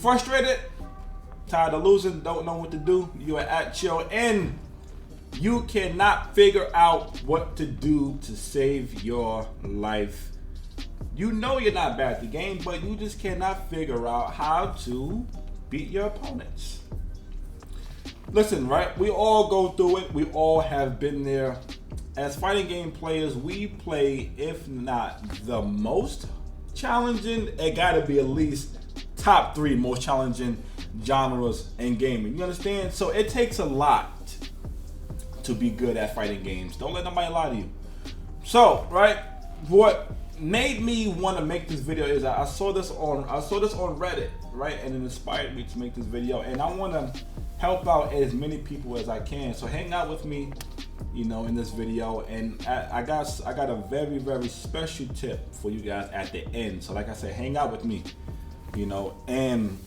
frustrated, tired of losing, don't know what to do, you are at your end. You cannot figure out what to do to save your life. You know you're not bad at the game, but you just cannot figure out how to beat your opponents. Listen, right? We all go through it. We all have been there. As fighting game players, we play, if not the most challenging, it gotta be at least top 3 most challenging genres in gaming. You understand? So it takes a lot to be good at fighting games. Don't let nobody lie to you. So, right, what made me want to make this video is I saw this on Reddit, right, and it inspired me to make this video, and I want to help out as many people as I can. So hang out with me, you know, in this video, and I got a very, very special tip for you guys at the end. So like I said, hang out with me, you know. And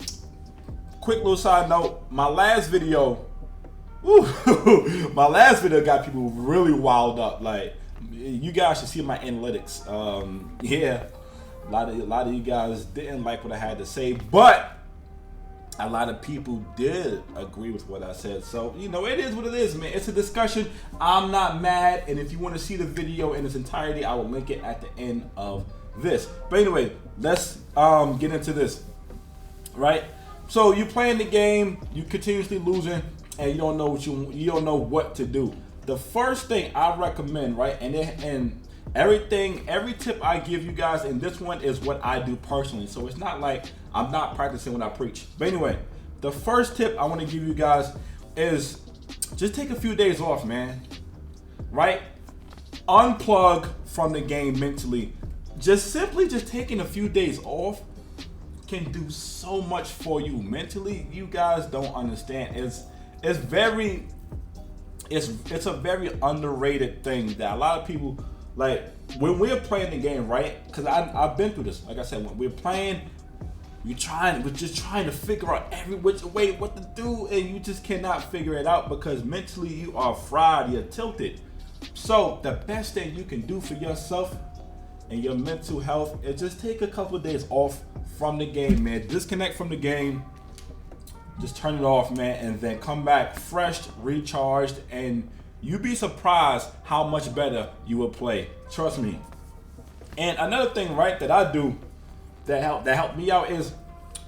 quick little side note, my last video got people really wild up. Like, you guys should see my analytics. Yeah, a lot of you guys didn't like what I had to say, but a lot of people did agree with what I said. So, you know, it is what it is, man. It's a discussion. I'm not mad, and if you want to see the video in its entirety, I will link it at the end of this. But anyway, let's get into this, right? So you're playing the game, you continuously losing, and you don't know what to do. The first thing I recommend, right, and every tip I give you guys in this one is what I do personally. So it's not like I'm not practicing when I preach. But anyway, the first tip I want to give you guys is just take a few days off, man. Right? Unplug from the game mentally. Just taking a few days off can do so much for you mentally. You guys don't understand. It's a very underrated thing that a lot of people, like, when we're playing the game, right? Because I've been through this. Like I said, when we're playing, we're just trying to figure out every which way what to do, and you just cannot figure it out because mentally you are fried, you're tilted. So the best thing you can do for yourself and your mental health is just take a couple of days off from the game, man. Disconnect from the game. Just turn it off, man, and then come back fresh, recharged, and you'd be surprised how much better you will play. Trust me. And another thing, right, that I do that help me out is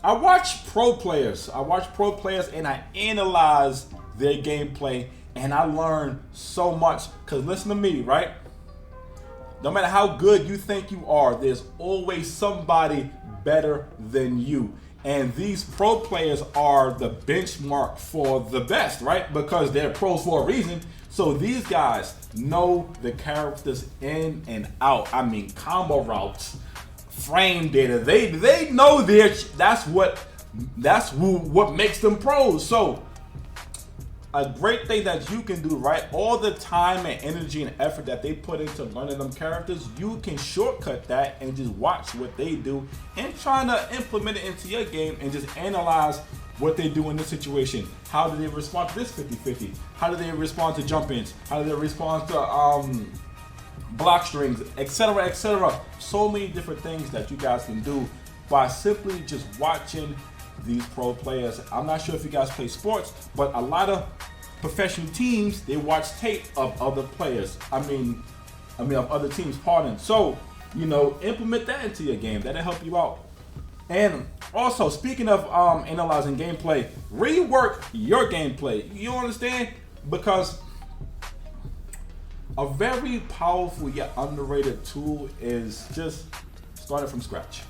I watch pro players. And I analyze their gameplay, and I learn so much. Cause listen to me, right? No matter how good you think you are, there's always somebody better than you. And these pro players are the benchmark for the best, right? Because they're pros for a reason. So these guys know the characters in and out. I mean, combo routes, frame data. They know that's what makes them pros. So a great thing that you can do, right? All the time and energy and effort that they put into learning them characters, you can shortcut that and just watch what they do and trying to implement it into your game and just analyze what they do in this situation. How do they respond to this 50-50? How do they respond to jump-ins? How do they respond to block strings, etc., etc. So many different things that you guys can do by simply just watching these pro players. I'm not sure if you guys play sports, but a lot of professional teams, they watch tape of other players. I mean of other teams, pardon. So, you know, implement that into your game. That'll help you out. And also, speaking of analyzing gameplay, rework your gameplay. You understand? Because a very powerful yet underrated tool is just starting from scratch.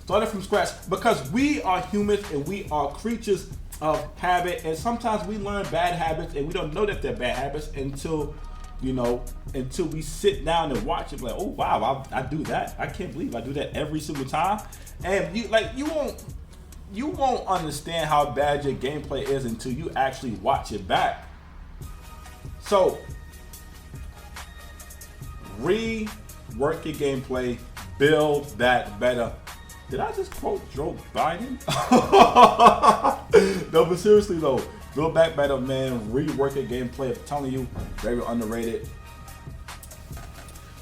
Started from scratch, because we are humans and we are creatures of habit, and sometimes we learn bad habits and we don't know that they're bad habits until we sit down and watch it. Like, oh wow, I do that. I can't believe I do that every single time. And you won't understand how bad your gameplay is until you actually watch it back. So rework your gameplay, build that better. Did I just quote Joe Biden? No, but seriously though, build back better, man. Rework your gameplay. I'm telling you, very underrated.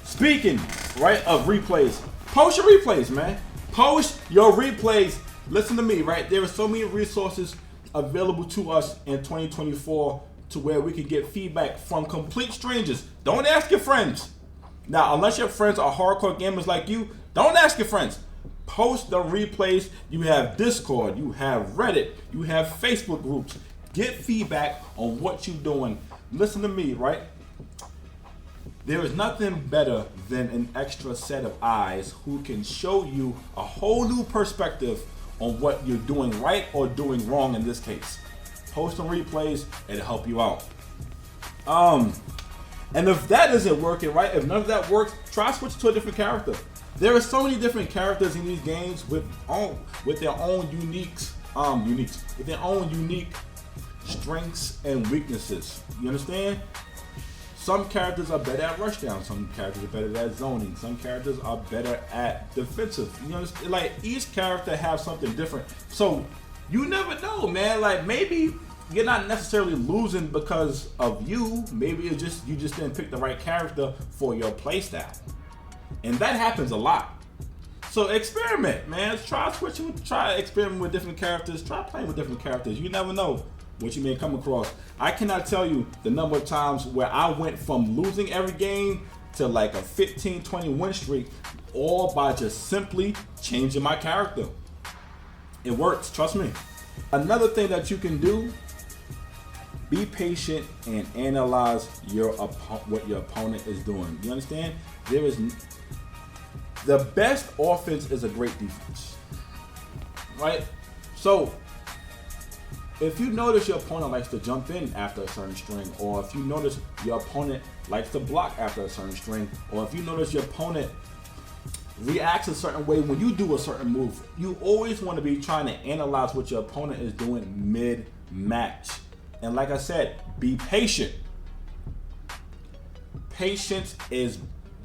Speaking, right, of replays, post your replays, man. Post your replays Listen to me, right? There are so many resources available to us in 2024 to where we can get feedback from complete strangers. Don't ask your friends. Now, unless your friends are hardcore gamers like you, don't ask your friends. Post the replays. You have Discord, you have Reddit, you have Facebook groups. Get feedback on what you're doing. Listen to me, right? There is nothing better than an extra set of eyes who can show you a whole new perspective on what you're doing right or doing wrong in this case. Post some replays, it'll help you out. And if that isn't working, right, if none of that works, try switch to a different character. There are so many different characters in these games with their own unique strengths and weaknesses. You understand? Some characters are better at rushdown. Some characters are better at zoning. Some characters are better at defensive. You understand? Like each character has something different. So you never know, man. Like maybe you're not necessarily losing because of you. Maybe it's just you just didn't pick the right character for your playstyle, and that happens a lot. So experiment, man. Try switching. Try experimenting with different characters. Try playing with different characters. You never know what you may come across. I cannot tell you the number of times where I went from losing every game to like a 15-20 win streak, all by just simply changing my character. It works, trust me. Another thing that you can do, be patient and analyze what your opponent is doing. You understand? The best offense is a great defense, right? So if you notice your opponent likes to jump in after a certain string, or if you notice your opponent likes to block after a certain string, or if you notice your opponent reacts a certain way when you do a certain move, you always want to be trying to analyze what your opponent is doing mid-match. And like I said, be patient. Patience is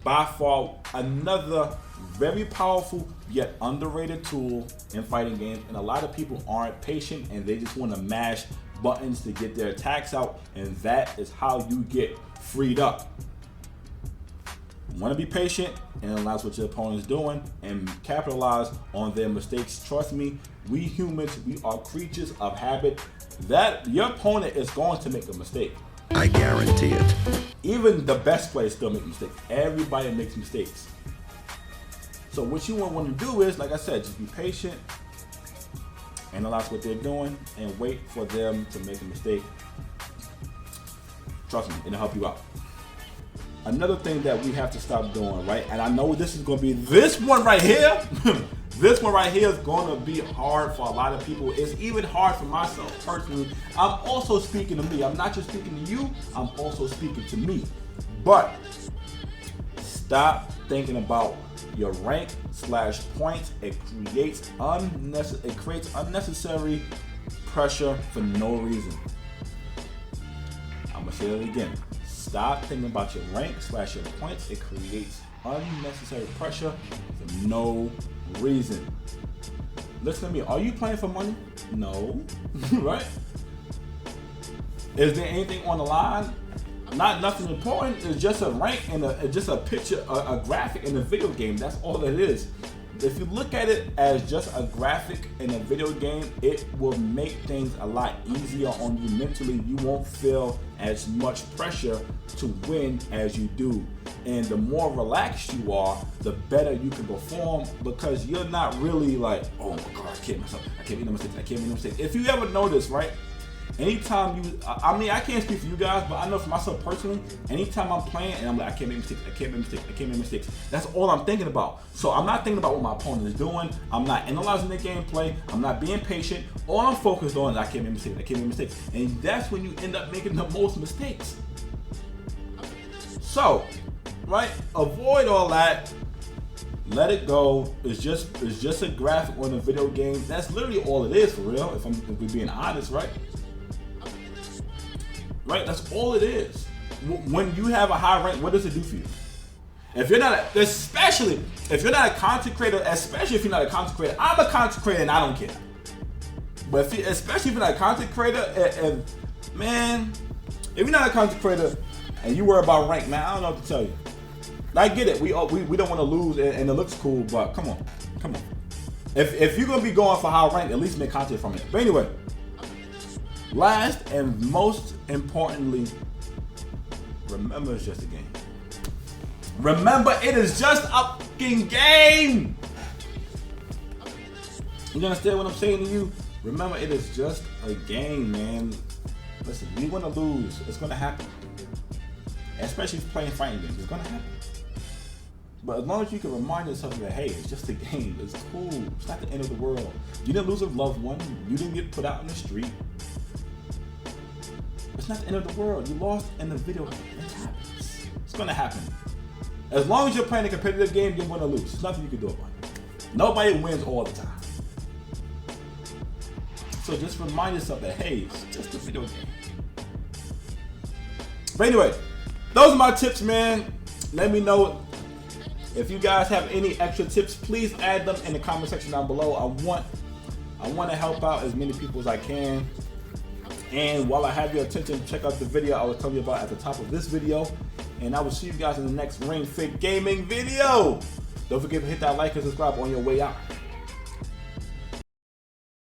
by far another very powerful yet underrated tool in fighting games, and a lot of people aren't patient and they just want to mash buttons to get their attacks out, and that is how you get freed up. You want to be patient and analyze what your opponent is doing and capitalize on their mistakes. Trust me, we humans, we are creatures of habit. That your opponent is going to make a mistake. I guarantee it. Even the best players still make mistakes. Everybody makes mistakes. So what you want to do is, like I said, just be patient, analyze what they're doing, and wait for them to make a mistake. Trust me, it'll help you out. Another thing that we have to stop doing, right? And I know this is going to be this one right here. This one right here is going to be hard for a lot of people. It's even hard for myself personally. I'm also speaking to me. I'm not just speaking to you. I'm also speaking to me. But stop thinking about your rank / points. It creates unnecessary pressure for no reason. I'm gonna say that again. Stop thinking about your rank / your points. It creates unnecessary pressure for no reason. Listen to me. Are you playing for money? No. Right? Is there anything on the line? Nothing important. It's just a rank and just a picture, a graphic in a video game. That's all it is. If you look at it as just a graphic in a video game, it will make things a lot easier on you mentally. You won't feel as much pressure to win as you do. And the more relaxed you are, the better you can perform, because you're not really like, oh my God, I can't mess up. I can't make no mistakes. If you ever notice, right? Anytime I can't speak for you guys, but I know for myself personally, anytime I'm playing and I'm like, I can't make mistakes. That's all I'm thinking about. So I'm not thinking about what my opponent is doing. I'm not analyzing the gameplay. I'm not being patient. All I'm focused on is I can't make mistakes. And that's when you end up making the most mistakes. So, right, avoid all that. Let it go. It's just a graphic on a video game. That's literally all it is, for real, if we're being honest, right? Right, that's all it is. When you have a high rank, what does it do for you? If you're not, especially if you're not a content creator, I'm a content creator and I don't care. But especially if you're not a content creator, and man, if you're not a content creator and you worry about rank, man, I don't know what to tell you. I get it. We don't want to lose, and it looks cool, but come on. If you're gonna be going for high rank, at least make content from it. But anyway, last and most importantly, remember it's just a game. Remember it is just a fucking game. You understand what I'm saying to you? Remember it is just a game, man. Listen, you're gonna lose. It's gonna happen. Especially if you're playing fighting games, it's gonna happen. But as long as you can remind yourself that, hey, it's just a game. It's cool. It's not the end of the world. You didn't lose a loved one. You didn't get put out in the street. It's not the end of the world. You lost in the video game. It happens. It's gonna happen. As long as you're playing a competitive game, you're gonna lose. There's nothing you can do about it. Nobody wins all the time. So just remind yourself that, hey, it's just a video game. But anyway, those are my tips, man. Let me know if you guys have any extra tips. Please add them in the comment section down below. I want to help out as many people as I can. And while I have your attention, check out the video I was telling you about at the top of this video. And I will see you guys in the next Ring Fit Gaming video. Don't forget to hit that like and subscribe on your way out.